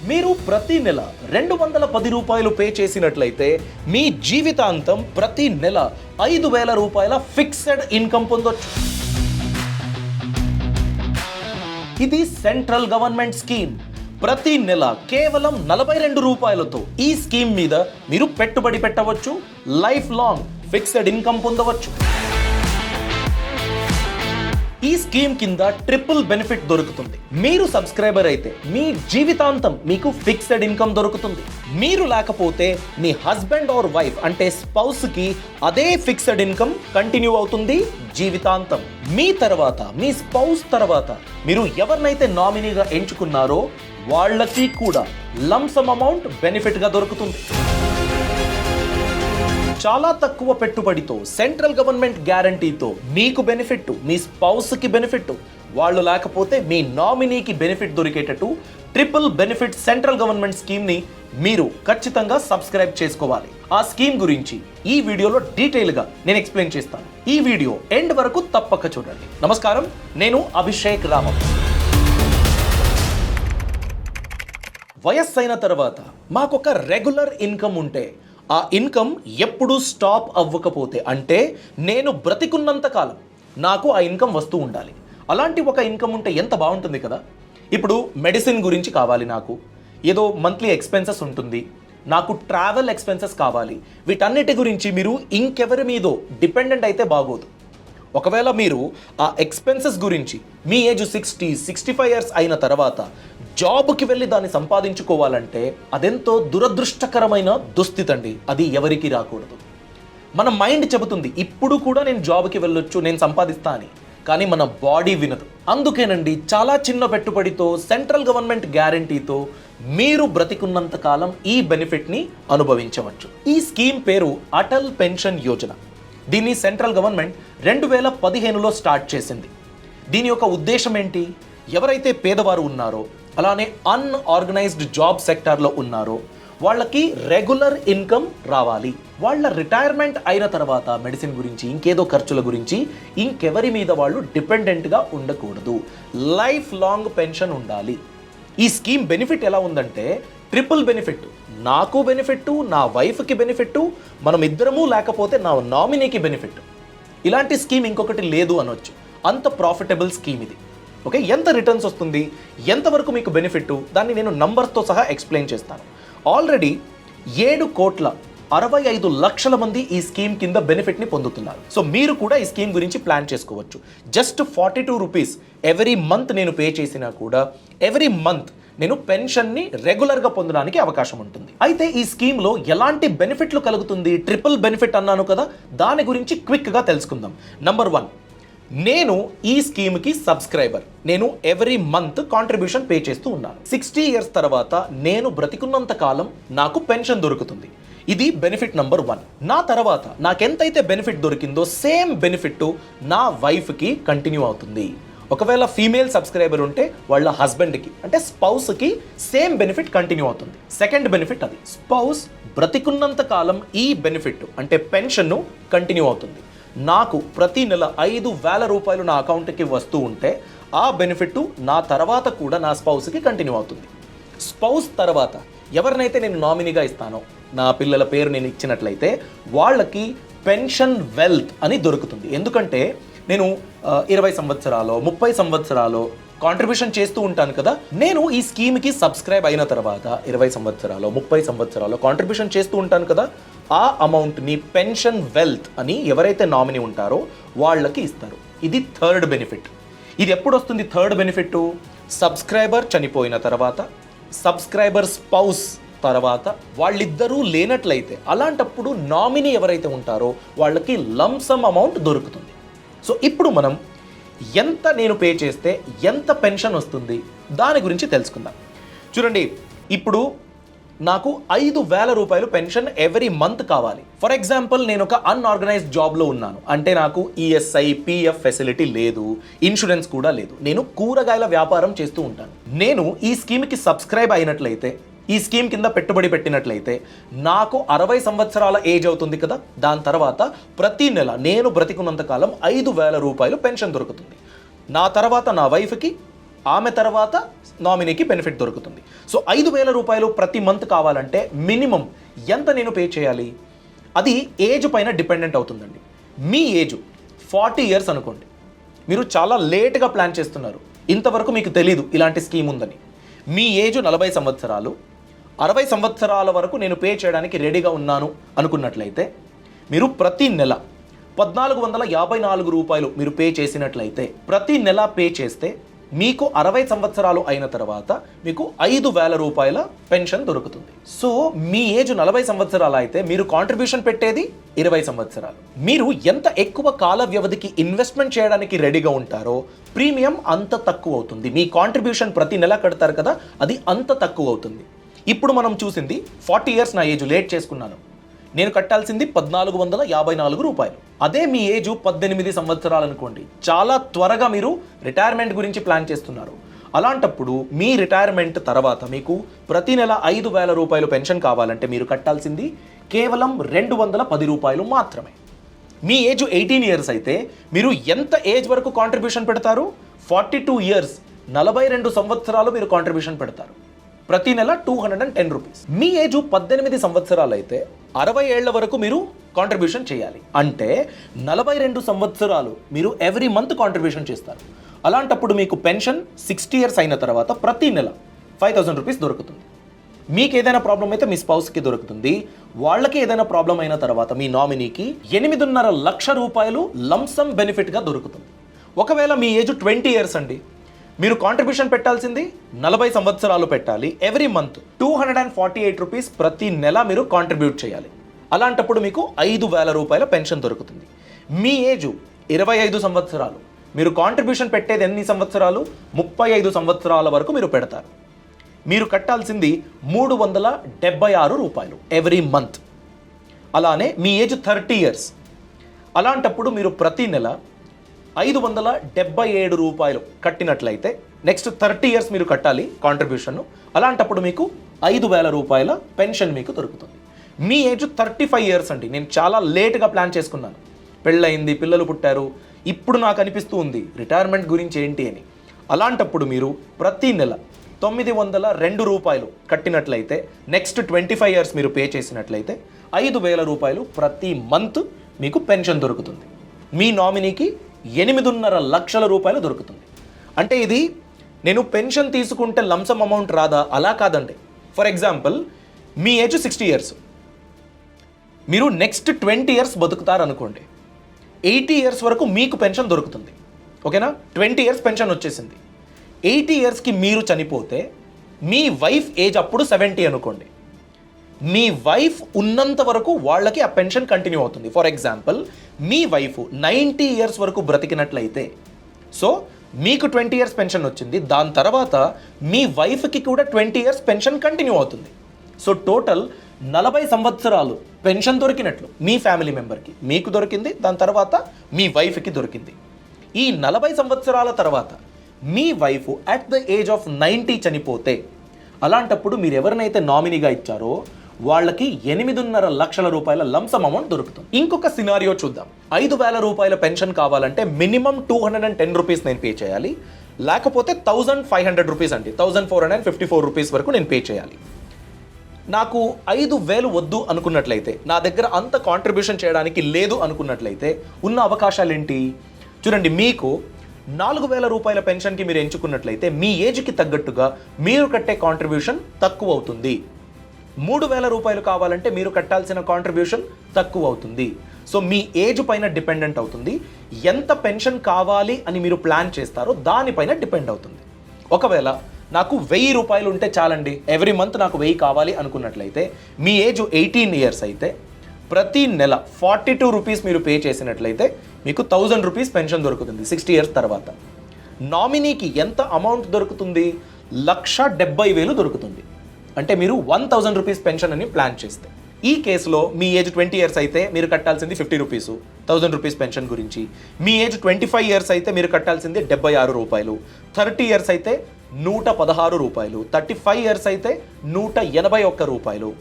మీరు ప్రతి నెల 210 రూపాయలు పే చేసినట్లయితే మీ జీవితాంతం ప్రతి నెల 5,000 రూపాయల ఫిక్స్డ్ ఇన్కమ్ పొందొచ్చు. ఇది సెంట్రల్ గవర్నమెంట్ స్కీమ్. ప్రతి నెల కేవలం 42 రూపాయలతో ఈ స్కీమ్ మీద మీరు పెట్టుబడి పెట్టవచ్చు, లైఫ్ లాంగ్ ఫిక్స్డ్ ఇన్కమ్ పొందవచ్చు. ఈ స్కీమ్ కింద ట్రిపుల్ బెనిఫిట్ దొరుకుతుంది. మీరు సబ్స్క్రైబర్ అయితే మీ జీవితాంతం మీకు ఫిక్స్డ్ ఇన్కమ్ దొరుకుతుంది. మీరు లేకపోతే మీ హస్బెండ్ ఆర్ వైఫ్ అంటే స్పౌస్ కి అదే ఫిక్స్డ్ ఇన్కమ్ కంటిన్యూ అవుతుంది జీవితాంతం. మీ తర్వాత మీ స్పౌస్ తర్వాత మీరు ఎవరినైతే నామినీగా ఎంచుకున్నారో వాళ్ళకి కూడా లంసమ్ అమౌంట్ బెనిఫిట్ గా దొరుకుతుంది. చాలా తక్కువ పెట్టుబడితో సెంట్రల్ గవర్నమెంట్ గ్యారంటీతో మీకు బెనిఫిట్, మీ స్పౌస్ కి బెనిఫిట్, వాళ్ళు లేకపోతే మీ నామినీకి బెనిఫిట్ దొరికేటట్టు triple benefit central government scheme ని మీరు ఖచ్చితంగా సబ్స్క్రైబ్ చేసుకోవాలి. ఆ స్కీమ్ గురించి ఈ వీడియోలో డీటెయిల్ గా నేను ఎక్స్ప్లెయిన్ చేస్తాను. ఈ వీడియో ఎండ్ వరకు తప్పక చూడండి. నమస్కారం, నేను అభిషేక్ రామం. వయస్సైన తర్వాత మాకొక రెగ్యులర్ ఇన్కమ్ ఉంటే ఆ ఇన్కమ్ ఎప్పుడు స్టాప్ అవ్వకపోతే, అంటే నేను బ్రతికున్నంత కాలం నాకు ఆ ఇన్కమ్ వస్తూ ఉండాలి. అలాంటి ఒక ఇన్కమ్ ఉంటే ఎంత బాగుంటుంది కదా. ఇప్పుడు మెడిసిన్ గురించి కావాలి, నాకు ఏదో మంత్లీ ఎక్స్పెన్సెస్ ఉంటుంది, నాకు ట్రావెల్ ఎక్స్పెన్సెస్ కావాలి. వీటన్నిటి గురించి మీరు ఇంకెవరి మీదో డిపెండెంట్ అయితే బాగోదు. ఒకవేళ మీరు ఆ ఎక్స్పెన్సెస్ గురించి మీ ఏజ్ 60-65 ఇయర్స్ అయిన తర్వాత జాబ్కి వెళ్ళి దాన్ని సంపాదించుకోవాలంటే అదెంతో దురదృష్టకరమైన దుస్థితి అండి. అది ఎవరికి రాకూడదు. మన మైండ్ చెబుతుంది ఇప్పుడు కూడా నేను జాబ్కి వెళ్ళొచ్చు, నేను సంపాదిస్తా అని, కానీ మన బాడీ వినదు. అందుకేనండి చాలా చిన్న పెట్టుబడితో సెంట్రల్ గవర్నమెంట్ గ్యారంటీతో మీరు బ్రతికున్నంత కాలం ఈ బెనిఫిట్ని అనుభవించవచ్చు. ఈ స్కీమ్ పేరు అటల్ పెన్షన్ యోజన. దీన్ని సెంట్రల్ గవర్నమెంట్ 2015లో స్టార్ట్ చేసింది. దీని యొక్క ఉద్దేశం ఏంటి? ఎవరైతే పేదవారు ఉన్నారో, అలానే అన్ఆర్గనైజ్డ్ జాబ్ సెక్టార్లో ఉన్నారో వాళ్ళకి రెగ్యులర్ ఇన్కమ్ రావాలి. వాళ్ళ రిటైర్మెంట్ అయిన తర్వాత మెడిసిన్ గురించి, ఇంకేదో ఖర్చుల గురించి ఇంకెవరి మీద వాళ్ళు డిపెండెంట్గా ఉండకూడదు. లైఫ్ లాంగ్ పెన్షన్ ఉండాలి. ఈ స్కీమ్ బెనిఫిట్ ఎలా ఉందంటే ట్రిపుల్ బెనిఫిట్. నాకు బెనిఫిట్, నా వైఫ్కి బెనిఫిట్, మనం ఇద్దరము లేకపోతే నా నామినీకి బెనిఫిట్. ఇలాంటి స్కీమ్ ఇంకొకటి లేదు అనొచ్చు. అంత ప్రాఫిటబుల్ స్కీమ్ ఇది. ఓకే, ఎంత రిటర్న్స్ వస్తుంది, ఎంతవరకు మీకు బెనిఫిట్, దాన్ని నేను నంబర్స్తో సహా ఎక్స్ప్లెయిన్ చేస్తాను. ఆల్రెడీ 7,65,00,000 మంది ఈ స్కీమ్ కింద బెనిఫిట్ని పొందుతున్నారు. సో మీరు కూడా ఈ స్కీమ్ గురించి ప్లాన్ చేసుకోవచ్చు. జస్ట్ 42 రూపీస్ ఎవ్రీ మంత్ నేను పే చేసినా కూడా ఎవ్రీ మంత్ నేను పెన్షన్ని రెగ్యులర్గా పొందడానికి అవకాశం ఉంటుంది. అయితే ఈ స్కీమ్లో ఎలాంటి బెనిఫిట్లు కలుగుతుంది? ట్రిపుల్ బెనిఫిట్ అన్నాను కదా, దాని గురించి క్విక్గా తెలుసుకుందాం. నంబర్ 1, నేను ఈ స్కీమ్కి సబ్స్క్రైబర్. నేను ఎవ్రీ మంత్ కాంట్రిబ్యూషన్ పే చేస్తూ ఉన్నాను. 60 ఇయర్స్ తర్వాత నేను బ్రతికున్నంత కాలం నాకు పెన్షన్ దొరుకుతుంది. ఇది బెనిఫిట్ నంబర్ 1. నా తర్వాత నాకెంతైతే బెనిఫిట్ దొరికిందో సేమ్ బెనిఫిట్ నా వైఫ్కి కంటిన్యూ అవుతుంది. ఒకవేళ ఫీమేల్ సబ్స్క్రైబర్ ఉంటే వాళ్ళ హస్బెండ్కి అంటే స్పౌస్కి సేమ్ బెనిఫిట్ కంటిన్యూ అవుతుంది. సెకండ్ బెనిఫిట్ అది. స్పౌస్ బ్రతికున్నంత కాలం ఈ బెనిఫిట్ అంటే పెన్షన్ను కంటిన్యూ అవుతుంది. నాకు ప్రతి నెల 5,000 రూపాయలు నా అకౌంట్కి వస్తూ ఉంటే ఆ బెనిఫిట్ నా తర్వాత కూడా నా స్పౌస్కి కంటిన్యూ అవుతుంది. స్పౌస్ తర్వాత ఎవరినైతే నేను నామినీగా ఇస్తానో, నా పిల్లల పేరు నేను ఇచ్చినట్లయితే వాళ్ళకి పెన్షన్ వెల్త్ అని దొరుకుతుంది. ఎందుకంటే నేను 20 సంవత్సరాలు 30 సంవత్సరాలు కాంట్రిబ్యూషన్ చేస్తూ ఉంటాను కదా. నేను ఈ స్కీమ్కి సబ్స్క్రైబ్ అయిన తర్వాత 20 సంవత్సరాలు 30 సంవత్సరాలు కాంట్రిబ్యూషన్ చేస్తూ ఉంటాను కదా, ఆ అమౌంట్ని పెన్షన్ వెల్త్ అని ఎవరైతే నామినీ ఉంటారో వాళ్ళకి ఇస్తారు. ఇది థర్డ్ బెనిఫిట్. ఇది ఎప్పుడు వస్తుంది థర్డ్ బెనిఫిట్? సబ్స్క్రైబర్ చనిపోయిన తర్వాత, సబ్స్క్రైబర్ స్పౌస్ తర్వాత వాళ్ళిద్దరూ లేనట్లయితే అలాంటప్పుడు నామినీ ఎవరైతే ఉంటారో వాళ్ళకి లంసమ్ అమౌంట్ దొరుకుతుంది. సో ఇప్పుడు మనం ఎంత నేను పే చేస్తే ఎంత పెన్షన్ వస్తుంది దాని గురించి తెలుసుకుందాం. చూడండి, ఇప్పుడు నాకు 5,000 రూపాయలు పెన్షన్ ఎవ్రీ మంత్ కావాలి. ఫర్ ఎగ్జాంపుల్, నేను ఒక అన్ఆర్గనైజ్డ్ జాబ్లో ఉన్నాను. అంటే నాకు ఈఎస్ఐ పిఎఫ్ ఫెసిలిటీ లేదు, ఇన్సూరెన్స్ కూడా లేదు. నేను కూరగాయల వ్యాపారం చేస్తూ ఉంటాను. నేను ఈ స్కీమ్కి సబ్స్క్రైబ్ అయినట్లయితే, ఈ స్కీమ్ కింద పెట్టుబడి పెట్టినట్లయితే నాకు 60 సంవత్సరాల ఏజ్ అవుతుంది కదా. దాని తర్వాత ప్రతి నెల నేను బ్రతికున్నంత కాలం 5,000 రూపాయలు పెన్షన్ దొరుకుతుంది. నా తర్వాత నా వైఫ్కి ఆమె తర్వాత నామినీకి బెనిఫిట్ దొరుకుతుంది. సో 5,000 రూపాయలు ప్రతి మంత్ కావాలంటే మినిమం ఎంత నేను పే చేయాలి? అది ఏజ్ పైన డిపెండెంట్ అవుతుందండి. మీ ఏజ్ 40 ఇయర్స్ అనుకోండి, మీరు చాలా లేట్గా ప్లాన్ చేస్తున్నారు, ఇంతవరకు మీకు తెలీదు ఇలాంటి స్కీమ్ ఉందని. మీ ఏజ్ 40 సంవత్సరాలు, 60 సంవత్సరాల వరకు నేను పే చేయడానికి రెడీగా ఉన్నాను అనుకున్నట్లయితే మీరు ప్రతి నెల 1,454 రూపాయలు మీరు పే చేసినట్లయితే, ప్రతి నెల పే చేస్తే మీకు 60 సంవత్సరాలు అయిన తర్వాత మీకు 5,000 రూపాయల పెన్షన్ దొరుకుతుంది. సో మీ ఏజ్ 40 సంవత్సరాలు అయితే మీరు కాంట్రిబ్యూషన్ పెట్టేది 20 సంవత్సరాలు. మీరు ఎంత ఎక్కువ కాల వ్యవధికి ఇన్వెస్ట్మెంట్ చేయడానికి రెడీగా ఉంటారో ప్రీమియం అంత తక్కువ అవుతుంది. మీ కాంట్రిబ్యూషన్ ప్రతి నెల కడతారు కదా, అది అంత తక్కువ అవుతుంది. ఇప్పుడు మనం చూసింది 40 ఇయర్స్ నా ఏజ్ లేట్ చేసుకున్నాను, నేను కట్టాల్సింది 1,454 రూపాయలు. అదే మీ ఏజ్ 18 సంవత్సరాలు అనుకోండి, చాలా త్వరగా మీరు రిటైర్మెంట్ గురించి ప్లాన్ చేస్తున్నారు. అలాంటప్పుడు మీ రిటైర్మెంట్ తర్వాత మీకు ప్రతి నెల 5,000 రూపాయలు పెన్షన్ కావాలంటే మీరు కట్టాల్సింది కేవలం 210 రూపాయలు మాత్రమే. మీ ఏజ్ 18 ఇయర్స్ అయితే మీరు ఎంత ఏజ్ వరకు కాంట్రిబ్యూషన్ పెడతారు? 42 ఇయర్స్, 42 సంవత్సరాలు మీరు కాంట్రిబ్యూషన్ పెడతారు. ప్రతి నెల 210 రూపీస్. మీ ఏజ్ 18 సంవత్సరాలు అయితే 60 ఏళ్ల వరకు మీరు కాంట్రిబ్యూషన్ చేయాలి. అంటే 42 సంవత్సరాలు మీరు ఎవ్రీ మంత్ కాంట్రిబ్యూషన్ చేస్తారు. అలాంటప్పుడు మీకు పెన్షన్ 60 ఇయర్స్ అయిన తర్వాత ప్రతి నెల 5,000 రూపీస్ దొరుకుతుంది. మీకు ఏదైనా ప్రాబ్లం అయితే మీ స్పౌస్కి దొరుకుతుంది. వాళ్ళకి ఏదైనా ప్రాబ్లం అయిన తర్వాత మీ నామినీకి 8.5 లక్షల రూపాయలు లంసమ్ బెనిఫిట్గా దొరుకుతుంది. ఒకవేళ మీ ఏజ్ 20 ఇయర్స్ అండి, మీరు కాంట్రిబ్యూషన్ పెట్టాల్సింది 40 సంవత్సరాలు పెట్టాలి. ఎవ్రీ మంత్ 248 రూపీస్ ప్రతి నెల మీరు కాంట్రిబ్యూట్ చేయాలి. అలాంటప్పుడు మీకు 5,000 రూపాయల పెన్షన్ దొరుకుతుంది. మీ ఏజ్ 25 సంవత్సరాలు, మీరు కాంట్రిబ్యూషన్ పెట్టేది ఎన్ని సంవత్సరాలు? 35 సంవత్సరాల వరకు మీరు పెడతారు. మీరు కట్టాల్సింది 376 రూపాయలు ఎవ్రీ మంత్. అలానే మీ ఏజ్ 30 ఇయర్స్, అలాంటప్పుడు మీరు ప్రతి నెల 577 రూపాయలు కట్టినట్లయితే నెక్స్ట్ 30 ఇయర్స్ మీరు కట్టాలి కాంట్రిబ్యూషన్. అలాంటప్పుడు మీకు 5,000 రూపాయల పెన్షన్ మీకు దొరుకుతుంది. మీ ఏజ్ 35 ఇయర్స్ అండి, నేను చాలా లేట్గా ప్లాన్ చేసుకున్నాను, పెళ్ళయింది, పిల్లలు పుట్టారు, ఇప్పుడు నాకు అనిపిస్తూ ఉంది రిటైర్మెంట్ గురించి ఏంటి అని. అలాంటప్పుడు మీరు ప్రతి నెల 902 రూపాయలు కట్టినట్లయితే నెక్స్ట్ 25 ఇయర్స్ మీరు పే చేసినట్లయితే 5,000 రూపాయలు ప్రతి మంత్ మీకు పెన్షన్ దొరుకుతుంది. మీ నామినీకి 8.5 లక్షల రూపాయలు దొరుకుతుంది. అంటే ఇది నేను పెన్షన్ తీసుకుంటే లంసమ్ అమౌంట్ రాదా? అలా కాదండి. For example me age 60 years, మీరు నెక్స్ట్ 20 ఇయర్స్ బతుకుతారు అనుకోండి, 80 ఇయర్స్ వరకు మీకు పెన్షన్ దొరుకుతుంది. ఓకేనా? 20 ఇయర్స్ పెన్షన్ వచ్చేసింది. 80 ఇయర్స్కి మీరు చనిపోతే మీ వైఫ్ ఏజ్ అప్పుడు 70 అనుకోండి, మీ వైఫ్ ఉన్నంత వరకు వాళ్ళకి ఆ పెన్షన్ కంటిన్యూ అవుతుంది. For example me wife 90 years వరకు బ్రతికినట్లయితే, సో మీకు 20 ఇయర్స్ పెన్షన్ వచ్చింది, దాని తర్వాత మీ వైఫ్కి కూడా 20 ఇయర్స్ పెన్షన్ కంటిన్యూ అవుతుంది. సో టోటల్ 40 సంవత్సరాలు పెన్షన్ దొరికినట్లు మీ ఫ్యామిలీ మెంబర్కి, మీకు దొరికింది, దాని తర్వాత మీ వైఫ్కి దొరికింది. ఈ 40 సంవత్సరాల తర్వాత మీ wife at the age of 90 చనిపోతే, అలాంటప్పుడు మీరు ఎవరినైతే నామినీగా ఇచ్చారో వాళ్ళకి 8.5 లక్షల రూపాయల లంసమ్ అమౌంట్ దొరుకుతుంది. ఇంకొక సినారియో చూద్దాం. 5,000 రూపాయల పెన్షన్ కావాలంటే మినిమం 210 రూపీస్ నేను పే చేయాలి, లేకపోతే 1,500 రూపీస్ అండి, 1,454 రూపీస్ వరకు నేను పే చేయాలి. నాకు 5,000 వద్దు అనుకున్నట్లయితే, నా దగ్గర అంత కాంట్రిబ్యూషన్ చేయడానికి లేదు అనుకున్నట్లయితే ఉన్న అవకాశాలు ఏంటి? చూడండి, మీకు 4,000 రూపాయల పెన్షన్కి మీరు ఎంచుకున్నట్లయితే మీ ఏజ్కి తగ్గట్టుగా మీరు కట్టే కాంట్రిబ్యూషన్ తక్కువ అవుతుంది. 3,000 రూపాయలు కావాలంటే మీరు కట్టాల్సిన కాంట్రిబ్యూషన్ తక్కువ అవుతుంది. సో మీ ఏజ్ పైన డిపెండెంట్ అవుతుంది. ఎంత పెన్షన్ కావాలి అని మీరు ప్లాన్ చేస్తారో దానిపైన డిపెండ్ అవుతుంది. ఒకవేళ నాకు 1,000 రూపాయలు ఉంటే చాలండి, ఎవ్రీ మంత్ నాకు 1,000 కావాలి అనుకున్నట్లయితే, మీ ఏజ్ 18 ఇయర్స్ అయితే ప్రతి నెల 42 రూపీస్ మీరు పే చేసినట్లయితే మీకు 1,000 రూపీస్ పెన్షన్ దొరుకుతుంది 60 ఇయర్స్ తర్వాత. నామినీకి ఎంత అమౌంట్ దొరుకుతుంది? 1,70,000 దొరుకుతుంది. అంటే మీరు 1,000 రూపీస్ పెన్షన్ అని ప్లాన్ చేస్తే. ఈ కేసులో మీ ఏజ్ 20 ఇయర్స్ అయితే మీరు కట్టాల్సింది 50 రూపీస్ 1,000 రూపీస్ పెన్షన్ గురించి. మీ ఏజ్ 25 ఇయర్స్ అయితే మీరు కట్టాల్సింది 76 రూపాయలు. 30 ఇయర్స్ అయితే 116 రూపాయలు. 35 ఇయర్స్ అయితే 181 రూపాయలు.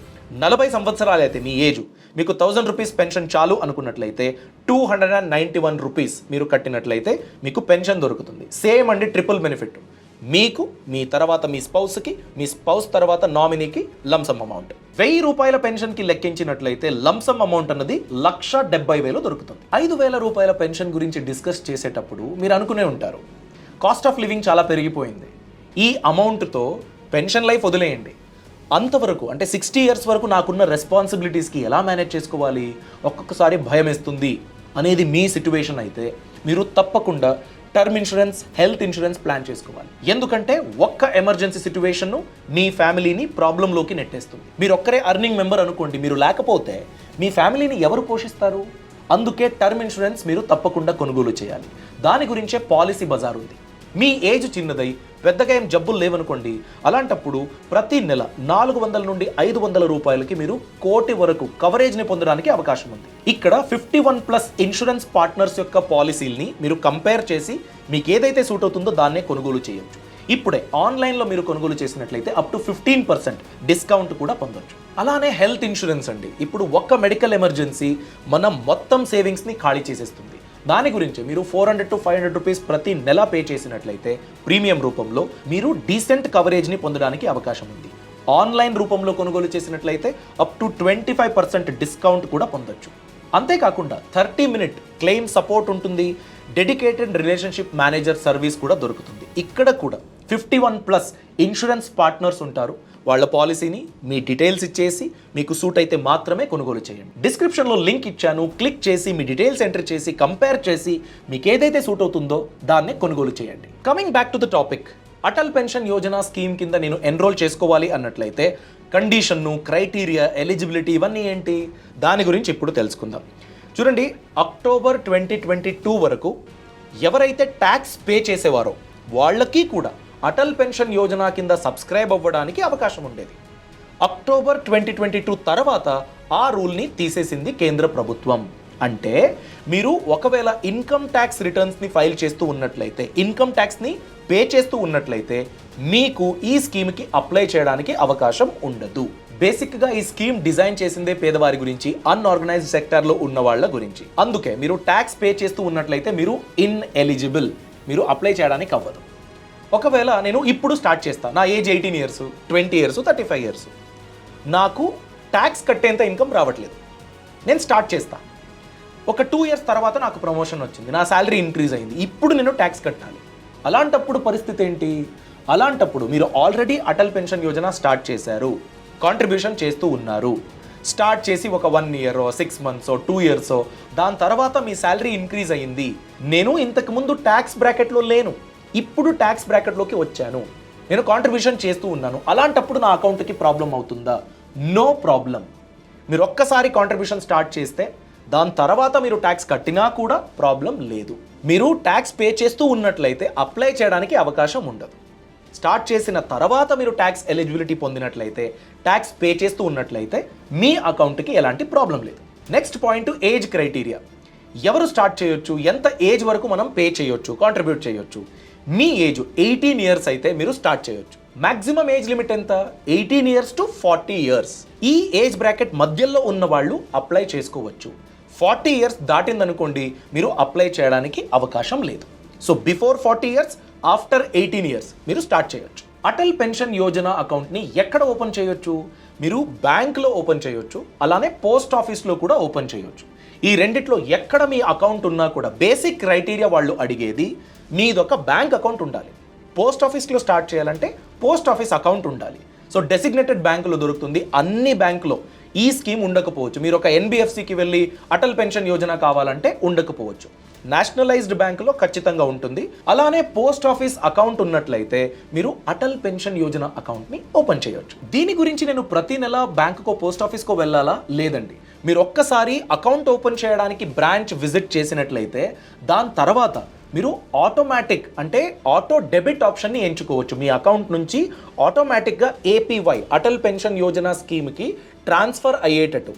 40 సంవత్సరాలు అయితే మీ ఏజ్, మీకు 1,000 రూపీస్ పెన్షన్ చాలు అనుకున్నట్లయితే 291 రూపీస్ మీరు కట్టినట్లయితే మీకు పెన్షన్ దొరుకుతుంది. సేమ్ అండి, ట్రిపుల్ బెనిఫిట్. మీకు, మీ తర్వాత మీ స్పౌస్కి, మీ స్పౌస్ తర్వాత నామినీకి లంసమ్ అమౌంట్. 1000 రూపాయల పెన్షన్కి లెక్కించినట్లయితే లంసమ్ అమౌంట్ అన్నది 1,70,000 దొరుకుతుంది. 5,000 రూపాయల పెన్షన్ గురించి డిస్కస్ చేసేటప్పుడు మీరు అనుకునే ఉంటారు, కాస్ట్ ఆఫ్ లివింగ్ చాలా పెరిగిపోయింది, ఈ అమౌంట్తో పెన్షన్ లైఫ్ వదిలేయండి, అంతవరకు అంటే 60 ఇయర్స్ వరకు నాకున్న రెస్పాన్సిబిలిటీస్కి ఎలా మేనేజ్ చేసుకోవాలి, ఒక్కొక్కసారి భయం వేస్తుంది అనేది మీ సిట్యువేషన్ అయితే మీరు తప్పకుండా term insurance, health insurance plan చేసుకోవాలి. ఎందుకంటే ఒక్క ఎమర్జెన్సీ సిట్యువేషన్ను మీ ఫ్యామిలీని ప్రాబ్లంలోకి నెట్టేస్తుంది. మీరు ఒక్కరే అర్నింగ్ మెంబర్ అనుకోండి, మీరు లేకపోతే మీ ఫ్యామిలీని ఎవరు పోషిస్తారు? అందుకే టర్మ్ ఇన్సూరెన్స్ మీరు తప్పకుండా కొనుగోలు చేయాలి. దాని గురించే పాలసీ బజార్ ఉంది. మీ ఏజ్ చిన్నదై పెద్దగా ఏం జబ్బులు లేవనుకోండి, అలాంటప్పుడు ప్రతి నెల 400 నుండి 500 రూపాయలకి మీరు 1 కోటి వరకు కవరేజ్ని పొందడానికి అవకాశం ఉంది. ఇక్కడ 51+ ఇన్సూరెన్స్ పార్ట్నర్స్ యొక్క పాలసీల్ని మీరు కంపేర్ చేసి మీకు ఏదైతే సూట్ అవుతుందో దాన్నే కొనుగోలు చేయొచ్చు. ఇప్పుడే ఆన్లైన్లో మీరు కొనుగోలు చేసినట్లయితే అప్ టు 15% డిస్కౌంట్ కూడా పొందొచ్చు. అలానే హెల్త్ ఇన్సూరెన్స్ అండి, ఇప్పుడు ఒక్క మెడికల్ ఎమర్జెన్సీ మన మొత్తం సేవింగ్స్ని ఖాళీ చేసేస్తుంది. దాని గురించి మీరు 400 to 500 రూపీస్ ప్రతి నెల పే చేసినట్లయితే ప్రీమియం రూపంలో మీరు డీసెంట్ కవరేజ్ని పొందడానికి అవకాశం ఉంది. ఆన్లైన్ రూపంలో కొనుగోలు చేసినట్లయితే అప్ టు 25% డిస్కౌంట్ కూడా పొందొచ్చు. అంతేకాకుండా 30-minute క్లెయిమ్ సపోర్ట్ ఉంటుంది. డెడికేటెడ్ రిలేషన్షిప్ మేనేజర్ సర్వీస్ కూడా దొరుకుతుంది. ఇక్కడ కూడా 51+ ఇన్సూరెన్స్ పార్ట్నర్స్ ఉంటారు. వాళ్ళ పాలసీని మీ డీటెయిల్స్ ఇచ్చేసి మీకు సూట్ అయితే మాత్రమే కొనుగోలు చేయండి. డిస్క్రిప్షన్లో లింక్ ఇచ్చాను, క్లిక్ చేసి మీ డీటెయిల్స్ ఎంటర్ చేసి కంపేర్ చేసి మీకు ఏదైతే సూట్ అవుతుందో దాన్నే కొనుగోలు చేయండి. Coming back to the topic, Atal pension Yojana scheme కింద నేను ఎన్రోల్ చేసుకోవాలి అన్నట్లయితే కండిషన్ను, క్రైటీరియా, ఎలిజిబిలిటీ ఇవన్నీ ఏంటి, దాని గురించి ఇప్పుడు తెలుసుకుందాం. చూడండి, అక్టోబర్ 2022 వరకు ఎవరైతే ట్యాక్స్ పే చేసేవారో వాళ్ళకి కూడా అటల్ పెన్షన్ యోజన కింద సబ్స్క్రైబ్ అవ్వడానికి అవకాశం ఉండేది. అక్టోబర్ 2022 తర్వాత ఆ రూల్ని తీసేసింది కేంద్ర ప్రభుత్వం. అంటే మీరు ఒకవేళ ఇన్కమ్ ట్యాక్స్ రిటర్న్స్ని ఫైల్ చేస్తూ ఉన్నట్లయితే, ఇన్కమ్ ట్యాక్స్ని పే చేస్తూ ఉన్నట్లయితే మీకు ఈ స్కీమ్కి అప్లై చేయడానికి అవకాశం ఉండదు. బేసిక్గా ఈ స్కీమ్ డిజైన్ చేసిందే పేదవారి గురించి, అన్ఆర్గనైజ్డ్ సెక్టార్లో ఉన్న వాళ్ళ గురించి. అందుకే మీరు ట్యాక్స్ పే చేస్తూ ఉన్నట్లయితే మీరు ఇన్ఎలిజిబుల్, మీరు అప్లై చేయడానికి అవ్వదు. ఒకవేళ నేను ఇప్పుడు స్టార్ట్ చేస్తాను, నా ఏజ్ 18 ఇయర్స్, 20 ఇయర్స్, 35 ఇయర్స్, నాకు ట్యాక్స్ కట్టేంత ఇన్కమ్ రావట్లేదు, నేను స్టార్ట్ చేస్తాను. ఒక 2 ఇయర్స్ తర్వాత నాకు ప్రమోషన్ వచ్చింది, నా శాలరీ ఇంక్రీజ్ అయింది, ఇప్పుడు నేను ట్యాక్స్ కట్టాలి. అలాంటప్పుడు పరిస్థితి ఏంటి? అలాంటప్పుడు మీరు already Atal pension Yojana start చేశారు, కాంట్రిబ్యూషన్ చేస్తూ ఉన్నారు, స్టార్ట్ చేసి ఒక 1 ఇయర్, 6 మంత్స్, 2 ఇయర్స్, దాని తర్వాత మీ శాలరీ ఇంక్రీజ్ అయ్యింది. నేను ఇంతకుముందు ట్యాక్స్ బ్రాకెట్లో లేను, ఇప్పుడు ట్యాక్స్ బ్రాకెట్లోకి వచ్చాను, నేను కాంట్రిబ్యూషన్ చేస్తూ ఉన్నాను, అలాంటప్పుడు నా అకౌంట్కి ప్రాబ్లం అవుతుందా? No problem. మీరు ఒక్కసారి కాంట్రిబ్యూషన్ స్టార్ట్ చేస్తే దాని తర్వాత మీరు ట్యాక్స్ కట్టినా కూడా ప్రాబ్లం లేదు. మీరు ట్యాక్స్ పే చేస్తూ ఉన్నట్లయితే అప్లై చేయడానికి అవకాశం ఉండదు. స్టార్ట్ చేసిన తర్వాత మీరు ట్యాక్స్ ఎలిజిబిలిటీ పొందినట్లయితే, ట్యాక్స్ పే చేస్తూ ఉన్నట్లయితే మీ అకౌంట్కి ఎలాంటి ప్రాబ్లం లేదు. Next point, age criteria. ఎవరు స్టార్ట్ చేయొచ్చు, ఎంత ఏజ్ వరకు మనం పే చేయొచ్చు, కాంట్రిబ్యూట్ చేయొచ్చు? మీ ఏజ్ 18 ఇయర్స్ అయితే మీరు స్టార్ట్ చేయొచ్చు. మాక్సిమం ఏజ్ లిమిట్ ఎంత? 18 ఇయర్స్ టు 40 ఇయర్స్. ఈ ఏజ్ బ్రాకెట్ మధ్యలో ఉన్న వాళ్ళు అప్లై చేసుకోవచ్చు. 40 ఇయర్స్ దాటిందనుకోండి, మీరు అప్లై చేయడానికి అవకాశం లేదు. So before 40 years, after 18 years మీరు స్టార్ట్ చేయొచ్చు. అటల్ పెన్షన్ యోజన అకౌంట్ని ఎక్కడ ఓపెన్ చేయొచ్చు? మీరు బ్యాంక్లో ఓపెన్ చేయొచ్చు, అలానే పోస్ట్ ఆఫీస్లో కూడా ఓపెన్ చేయొచ్చు. ఈ రెండిట్లో ఎక్కడ మీ అకౌంట్ ఉన్నా కూడా బేసిక్ క్రైటీరియా వాళ్ళు అడిగేది మీదొక బ్యాంక్ అకౌంట్ ఉండాలి. పోస్ట్ ఆఫీస్లో స్టార్ట్ చేయాలంటే పోస్ట్ ఆఫీస్ అకౌంట్ ఉండాలి. సో డెసిగ్నేటెడ్ బ్యాంకులో దొరుకుతుంది, అన్ని బ్యాంకులో ఈ స్కీమ్ ఉండకపోవచ్చు. మీరు ఒక ఎన్బిఎఫ్సికి వెళ్ళి అటల్ పెన్షన్ యోజన కావాలంటే ఉండకపోవచ్చు. నేషనలైజ్డ్ బ్యాంకులో ఖచ్చితంగా ఉంటుంది. అలానే పోస్ట్ ఆఫీస్ అకౌంట్ ఉన్నట్లయితే మీరు అటల్ పెన్షన్ యోజన అకౌంట్ని ఓపెన్ చేయొచ్చు. దీని గురించి నేను ప్రతి నెల బ్యాంకుకో పోస్ట్ ఆఫీస్కో వెళ్ళాలా? లేదండి. మీరు ఒక్కసారి అకౌంట్ ఓపెన్ చేయడానికి బ్రాంచ్ విజిట్ చేసినట్లయితే దాని తర్వాత మీరు ఆటోమేటిక్ అంటే ఆటో డెబిట్ ఆప్షన్ని ఎంచుకోవచ్చు. మీ అకౌంట్ నుంచి ఆటోమేటిక్గా ఏపీవై అటల్ పెన్షన్ యోజన స్కీమ్కి ట్రాన్స్ఫర్ అయ్యేటట్టు,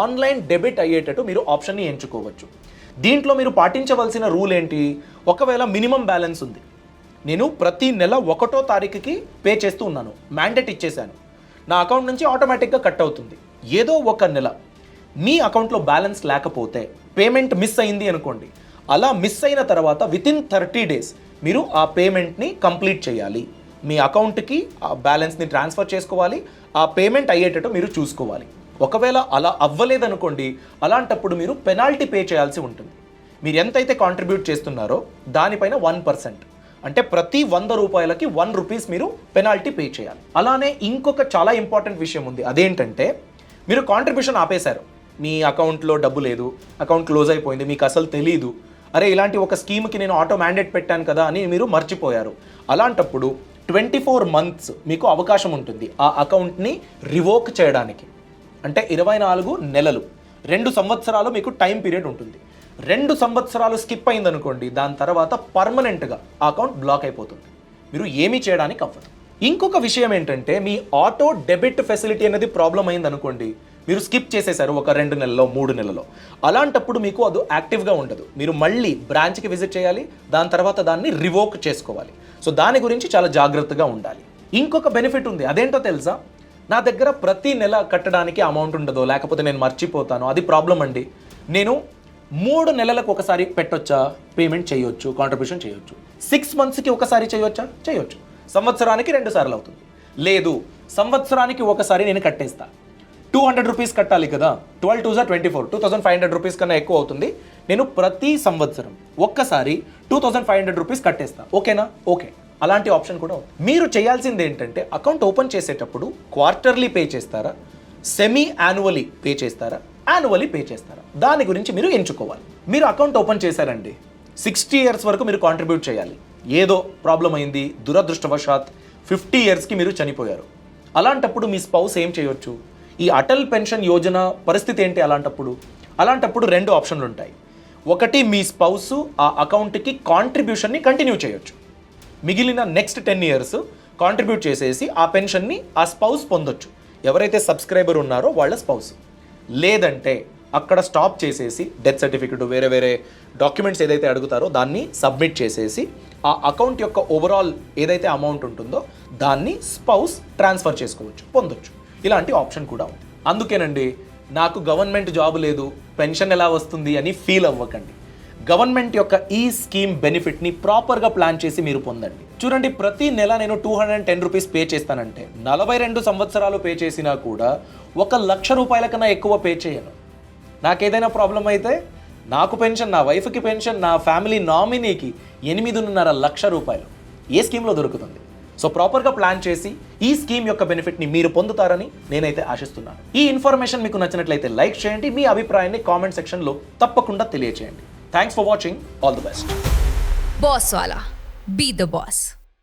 ఆన్లైన్ డెబిట్ అయ్యేటట్టు మీరు ఆప్షన్ని ఎంచుకోవచ్చు. దీంట్లో మీరు పాటించవలసిన రూల్ ఏంటి? ఒకవేళ మినిమం బ్యాలెన్స్ ఉంది, నేను ప్రతి నెల 1వ తారీఖుకి పే చేస్తూ ఉన్నాను, మ్యాండేట్ ఇచ్చేసాను, నా అకౌంట్ నుంచి ఆటోమేటిక్గా కట్ అవుతుంది. ఏదో ఒక నెల మీ అకౌంట్లో బ్యాలెన్స్ లేకపోతే, పేమెంట్ మిస్ అయింది అనుకోండి, అలా మిస్ అయిన తర్వాత వితిన్ 30 డేస్ మీరు ఆ పేమెంట్ని కంప్లీట్ చేయాలి. మీ అకౌంట్కి ఆ బ్యాలెన్స్ని ట్రాన్స్ఫర్ చేసుకోవాలి. ఆ పేమెంట్ అయ్యేటట్టు మీరు చూసుకోవాలి. ఒకవేళ అలా అవ్వలేదనుకోండి, అలాంటప్పుడు మీరు పెనాల్టీ పే చేయాల్సి ఉంటుంది. మీరు ఎంతైతే కాంట్రిబ్యూట్ చేస్తున్నారో దానిపైన 1%, అంటే ప్రతి 100 రూపాయలకి 1 రూపీస్ మీరు పెనాల్టీ పే చేయాలి. అలానే ఇంకొక చాలా ఇంపార్టెంట్ విషయం ఉంది. అదేంటంటే మీరు కాంట్రిబ్యూషన్ ఆపేశారు, మీ అకౌంట్లో డబ్బు లేదు, అకౌంట్ క్లోజ్ అయిపోయింది, మీకు అసలు తెలీదు, అరే ఇలాంటి ఒక స్కీమ్కి నేను ఆటో మ్యాండేట్ పెట్టాను కదా అని మీరు మర్చిపోయారు. అలాంటప్పుడు 24 మంత్స్ మీకు అవకాశం ఉంటుంది ఆ అకౌంట్ని రివోక్ చేయడానికి. అంటే 24 నెలలు, 2 సంవత్సరాలు మీకు టైం పీరియడ్ ఉంటుంది. 2 సంవత్సరాలు స్కిప్ అయిందనుకోండి, దాని తర్వాత పర్మనెంట్గా ఆ అకౌంట్ బ్లాక్ అయిపోతుంది, మీరు ఏమీ చేయడానికి అవ్వదు. ఇంకొక విషయం ఏంటంటే, మీ ఆటో డెబిట్ ఫెసిలిటీ అనేది ప్రాబ్లం అయిందనుకోండి, మీరు స్కిప్ చేసేసారు ఒక 2 నెలలో 3 నెలలో, అలాంటప్పుడు మీకు అది యాక్టివ్గా ఉండదు. మీరు మళ్ళీ బ్రాంచ్కి విజిట్ చేయాలి, దాని తర్వాత దాన్ని రివోక్ చేసుకోవాలి. సో దాని గురించి చాలా జాగ్రత్తగా ఉండాలి. ఇంకొక బెనిఫిట్ ఉంది, అదేంటో తెలుసా? నా దగ్గర ప్రతి నెల కట్టడానికి అమౌంట్ ఉండదు, లేకపోతే నేను మర్చిపోతాను, అది ప్రాబ్లం అండి. నేను 3 నెలలకు ఒకసారి పెట్టొచ్చా? పేమెంట్ చేయొచ్చు, కాంట్రిబ్యూషన్ చేయొచ్చు. 6 మంత్స్కి ఒకసారి చేయొచ్చా? చేయొచ్చు. సంవత్సరానికి 2 సార్లు అవుతుంది. లేదు, సంవత్సరానికి ఒకసారి నేను కట్టేస్తా. 200 రూపీస్ కట్టాలి కదా, 12 2 24, 2500 రూపీస్ కన్నా ఎక్కువ అవుతుంది. నేను ప్రతి సంవత్సరం ఒక్కసారి 2500 రూపీస్ కట్టేస్తా. ఓకేనా? ఓకే. అలాంటి ఆప్షన్ కూడా ఉంది. మీరు చేయాల్సింది ఏంటంటే, అకౌంట్ ఓపెన్ చేసేటప్పుడు క్వార్టర్లీ పే చేస్తారా, సెమీ యాన్యువలీ పే చేస్తారా, యాన్యువలీ పే చేస్తారా, దాని గురించి మీరు ఎంచుకోవాలి. మీరు అకౌంట్ ఓపెన్ చేశారండి, 60 ఇయర్స్ వరకు మీరు కాంట్రిబ్యూట్ చేయాలి. ఏదో ప్రాబ్లం అయింది, దురదృష్టవశాత్ 50 ఇయర్స్కి మీరు చనిపోయారు. అలాంటప్పుడు మీ స్పౌస్ ఏం చేయొచ్చు? ఈ అటల్ పెన్షన్ యోజన పరిస్థితి ఏంటి? అలాంటప్పుడు 2 ఆప్షన్లు ఉంటాయి. ఒకటి, మీ స్పౌస్ ఆ అకౌంట్కి కాంట్రిబ్యూషన్ని కంటిన్యూ చేయొచ్చు, మిగిలిన నెక్స్ట్ 10 ఇయర్స్ కాంట్రిబ్యూట్ చేసేసి ఆ పెన్షన్ని ఆ స్పౌస్ పొందొచ్చు, ఎవరైతే సబ్స్క్రైబర్ ఉన్నారో వాళ్ళ స్పౌస్. లేదంటే అక్కడ స్టాప్ చేసేసి డెత్ సర్టిఫికెట్, వేరే డాక్యుమెంట్స్ ఏదైతే అడుగుతారో దాన్ని సబ్మిట్ చేసేసి ఆ అకౌంట్ యొక్క ఓవరాల్ ఏదైతే అమౌంట్ ఉంటుందో దాన్ని స్పౌస్ ట్రాన్స్ఫర్ చేసుకోవచ్చు, పొందొచ్చు. ఇలాంటి ఆప్షన్ కూడా ఉంది. అందుకేనండి, నాకు గవర్నమెంట్ జాబ్ లేదు, పెన్షన్ ఎలా వస్తుంది అని ఫీల్ అవ్వకండి. గవర్నమెంట్ యొక్క ఈ స్కీమ్ బెనిఫిట్ని ప్రాపర్గా ప్లాన్ చేసి మీరు పొందండి. చూడండి, ప్రతి నెల నేను 210 రూపీస్ పే చేస్తానంటే 42 సంవత్సరాలు పే చేసినా కూడా 1,00,000 రూపాయల కన్నా ఎక్కువ పే చేయను. నాకేదైనా ప్రాబ్లం అయితే నాకు పెన్షన్, నా వైఫ్కి పెన్షన్, నా ఫ్యామిలీ నామినీకి 8.5 లక్షల రూపాయలు ఏ స్కీమ్లో దొరుకుతుంది. సో ప్రాపర్గా ప్లాన్ చేసి ఈ స్కీమ్ యొక్క బెనిఫిట్ని మీరు పొందుతారని నేనైతే ఆశిస్తున్నాను. ఈ ఇన్ఫర్మేషన్ మీకు నచ్చినట్లయితే లైక్ చేయండి, మీ అభిప్రాయాన్ని కామెంట్ సెక్షన్లో తప్పకుండా తెలియచేయండి. Thanks for watching. All the best. Boss Wala. Be the boss.